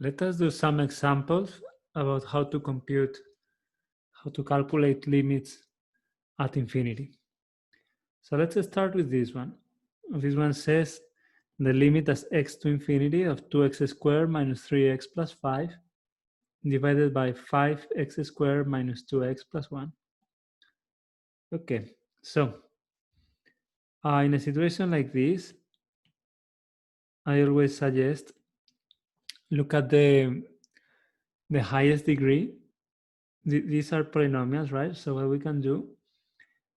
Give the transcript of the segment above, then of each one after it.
Let us do some examples about how to calculate limits at infinity. So let's start with this one. This one says the limit as x to infinity of 2x squared minus 3x plus 5 divided by 5x squared minus 2x plus 1. Okay, so in a situation like this, I always suggest look at the highest degree. These are polynomials, right? So what we can do,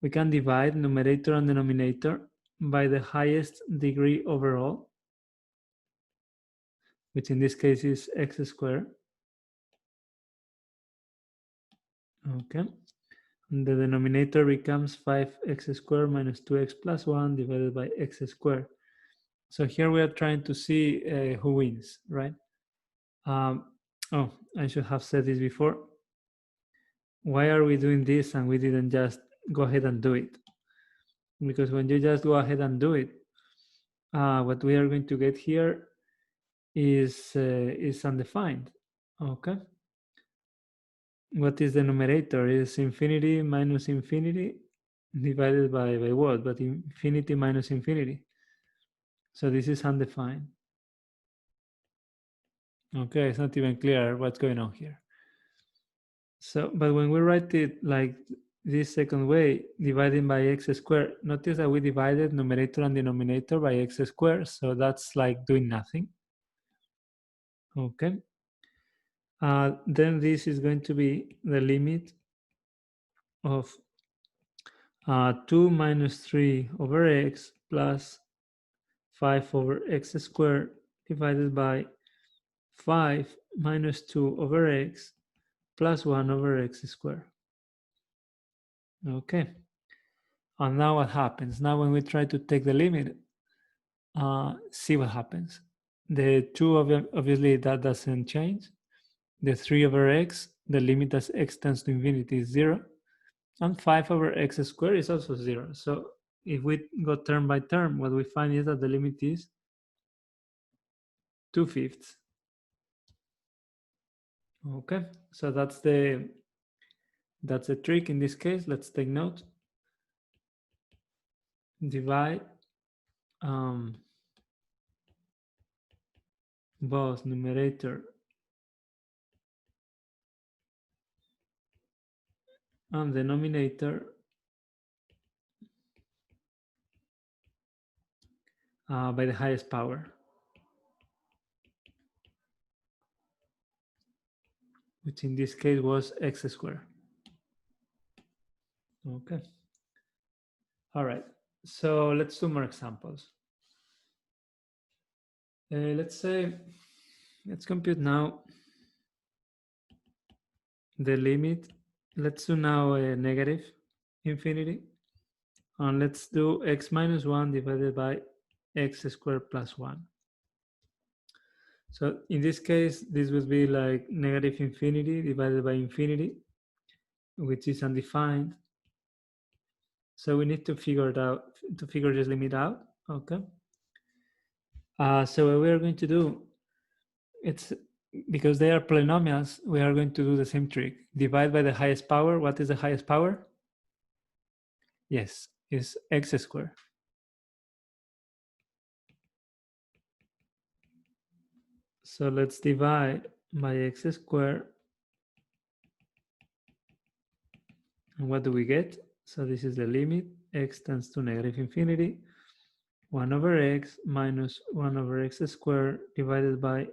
we can divide numerator and denominator by the highest degree overall, which in this case is x squared. Okay. And the denominator becomes 5x squared minus 2x plus 1 divided by x squared. So here we are trying to see who wins, right? Oh, I should have said this before. Why are we doing this and we didn't just go ahead and do it? Because when you just go ahead and do it, what we are going to get here is undefined. Okay. What is the numerator? Is infinity minus infinity divided by what? But infinity minus infinity. So this is undefined. Okay, it's not even clear what's going on here. So, but when we write it like this second way, dividing by x squared, notice that we divided numerator and denominator by x squared. So that's like doing nothing. Okay. Then this is going to be the limit of 2 minus 3 over x plus 5 over x squared divided by 5 minus 2 over x plus 1 over x squared. Okay. And now what happens? Now when we try to take the limit, see what happens. The 2, obviously that doesn't change. The 3 over x, the limit as x tends to infinity is 0. And 5 over x squared is also 0. So if we go term by term, what we find is that the limit is 2/5. Okay, so that's the trick in this case. Let's take note. Divide both numerator and denominator by the highest power, which in this case was x squared. Okay. All right. So let's do more examples. Let's compute now the limit. Let's do now a negative infinity. And let's do x minus 1 divided by x squared plus 1. So in this case, this would be like negative infinity divided by infinity, which is undefined. So we need to figure this limit out. Okay. So what we are going to do, it's because they are polynomials, we are going to do the same trick. Divide by the highest power. What is the highest power? Yes, is x squared. So let's divide by x squared. And what do we get? So this is the limit. X tends to negative infinity. 1 over x minus 1 over x squared divided by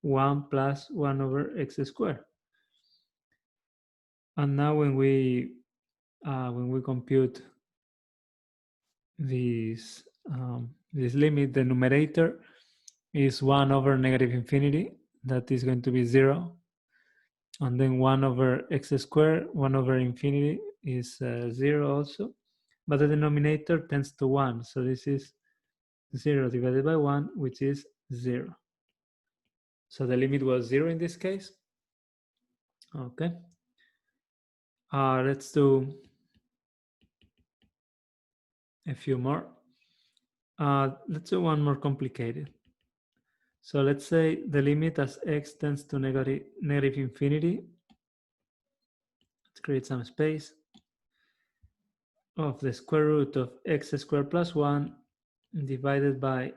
1 plus 1 over x squared. And now when we compute this limit, the numerator is 1 over negative infinity. That is going to be 0. And then 1 over x squared, 1 over infinity is 0 also. But the denominator tends to 1. So this is 0 divided by 1, which is 0. So the limit was 0 in this case. Okay. Let's do a few more. Let's do one more complicated. So let's say the limit as x tends to negative infinity. Let's create some space of the square root of x squared plus 1 divided by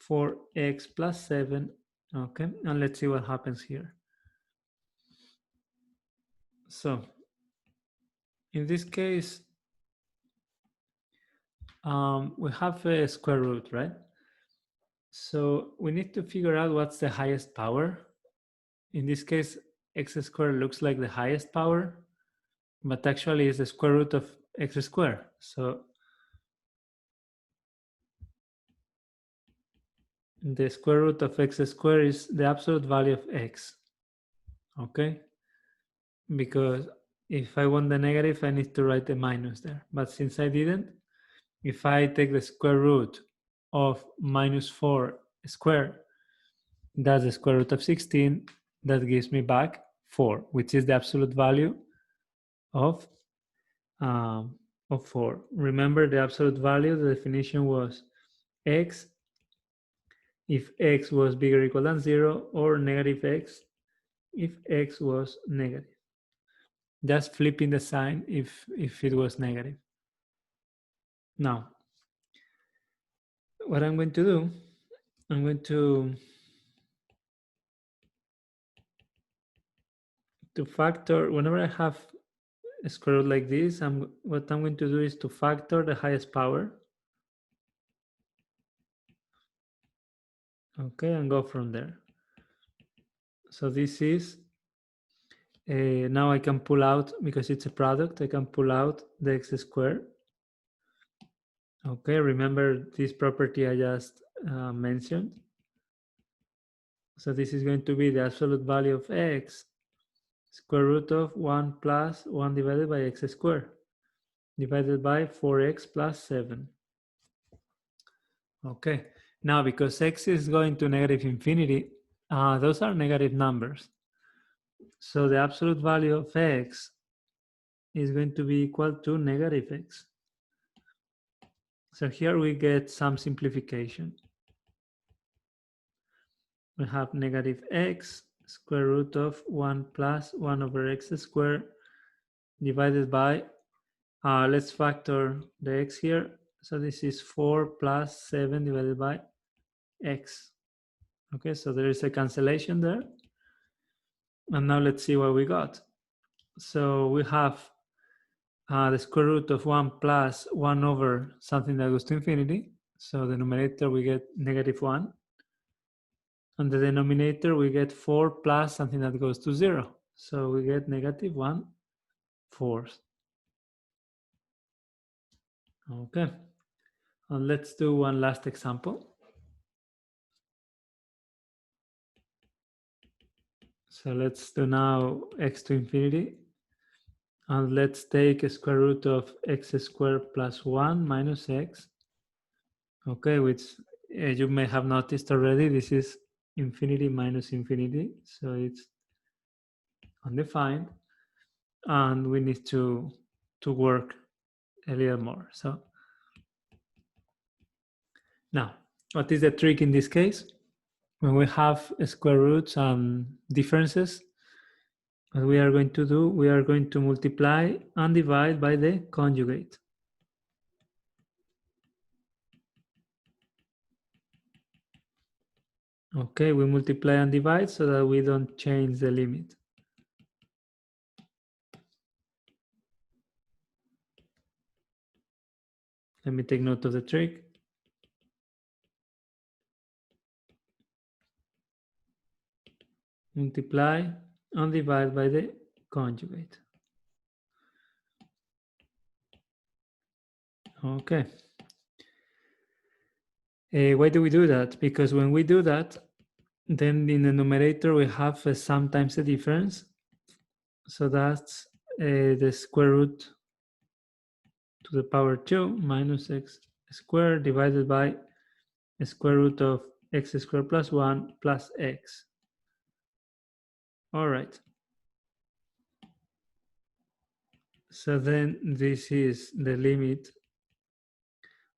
4x plus 7. Okay, and let's see what happens here. So in this case, we have a square root, right? So we need to figure out what's the highest power. In this case, x squared looks like the highest power, but actually it's the square root of x squared. So the square root of x squared is the absolute value of x, okay? Because if I want the negative, I need to write the minus there. But since I didn't, if I take the square root of minus 4 squared, that's the square root of 16, that gives me back 4, which is the absolute value of 4. Remember the absolute value, the definition was x if x was bigger or equal than 0, or negative x if x was negative. Just flipping the sign if it was negative. Now, what I'm going to do, I'm going to factor, whenever I have a square root like this, what I'm going to do is to factor the highest power. Okay, and go from there. So this is, now I can pull out, because it's a product, I can pull out the x squared. Okay, remember this property I just mentioned. So this is going to be the absolute value of x, square root of 1 plus 1 divided by x squared, divided by 4x plus 7. Okay, now because x is going to negative infinity, those are negative numbers. So the absolute value of x is going to be equal to negative x. So here we get some simplification. We have negative x square root of 1 plus 1 over x squared divided by, let's factor the x here. So this is 4 plus 7 divided by x. Okay, so there is a cancellation there. And now let's see what we got. So we have the square root of 1 plus 1 over something that goes to infinity. So the numerator we get negative 1. And the denominator we get 4 plus something that goes to 0. So we get negative 1/4. Okay. And let's do one last example. So let's do now x to infinity. And let's take a square root of x squared plus 1 minus x. Okay, which you may have noticed already, this is infinity minus infinity. So it's undefined. And we need to work a little more. So now, what is the trick in this case? When we have square roots and differences, what we are going to do, we are going to multiply and divide by the conjugate. Okay, we multiply and divide so that we don't change the limit. Let me take note of the trick. Multiply and divide by the conjugate. Okay. Why do we do that? Because when we do that, then in the numerator we have sometimes a difference. So that's the square root to the power 2 minus x squared divided by the square root of x squared plus 1 plus x. All right. So then this is the limit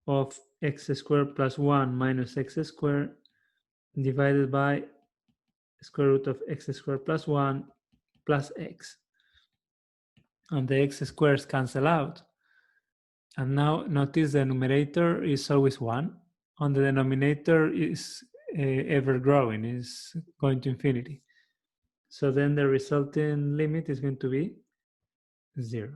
of x squared plus 1 minus x squared divided by square root of x squared plus 1 plus x. And the x squares cancel out. And now notice the numerator is always 1, and the denominator is ever growing, is going to infinity. So then the resulting limit is going to be 0.